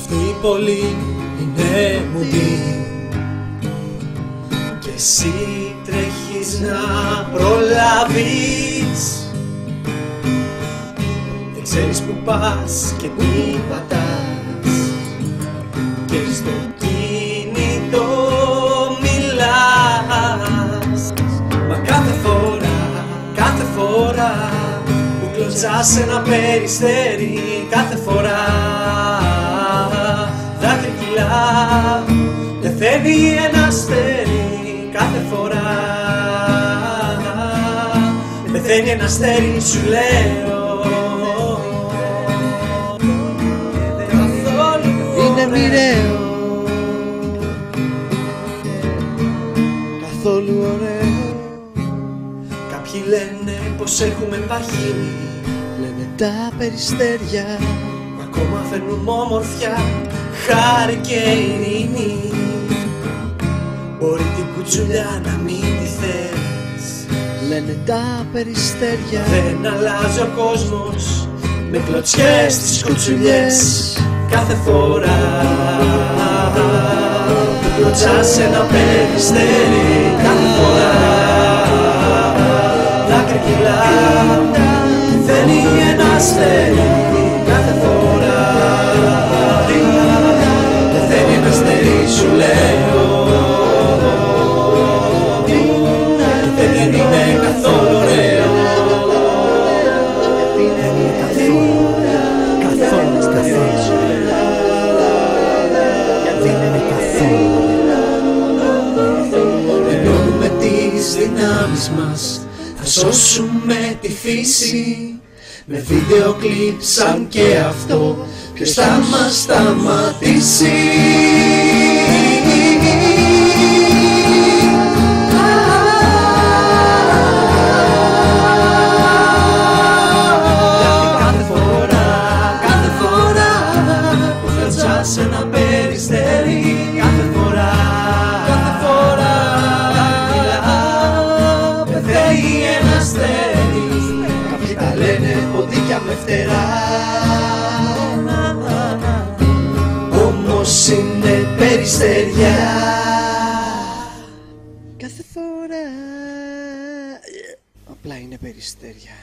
Αυτή η πόλη είναι μουντή και εσύ τρέχεις να προλάβεις. Δεν ξέρεις που πας και τι πατάς και στο κινητό μιλάς. Μα κάθε φορά που κλωτσάς ένα περιστέρι, κάθε φορά δάκρυ κυλά, πεθαίνει ένα αστέρι. Κάθε φορά πεθαίνει ένα αστέρι, σου λέω. Είναι μοιραίο, καθόλου ωραίο. Κάποιοι λένε πως έχουμε παχύνει, Λένε τα περιστέρια, μα ακόμα φέρνουμε ομορφιά, χάρη και ειρήνη. Μπορεί την κουτσουλιά να μην τη θες, λένε τα περιστέρια. δεν αλλάζει ο κόσμος με κλωτσιές στις κουτσουλιές. Κάθε φορά που κλωτσάς ένα περιστέρι, κάθε φορά δάκρυ κυλά, πεθαίνει ένα αστέρι. Κάθε φορά πεθαίνει ένα αστέρι, σου λέω. Δεν είναι καθόλου ωραίο. Δεν είναι καθόλου ενώνουμε τις δυνάμεις μας, θα σώσουμε τη φύση. Με βίντεο κλιπ σαν και αυτό, ποιος θα μας σταματήσει? Κάθε φορά που κλωτσάς ένα περιστέρι, κάθε φορά πεθαίνει ένα αστέρι. Κάποιοι τα λένε ποντίκια με φτερά, όμως είναι περιστέρια. Κάθε φορά απλά είναι περιστέρια.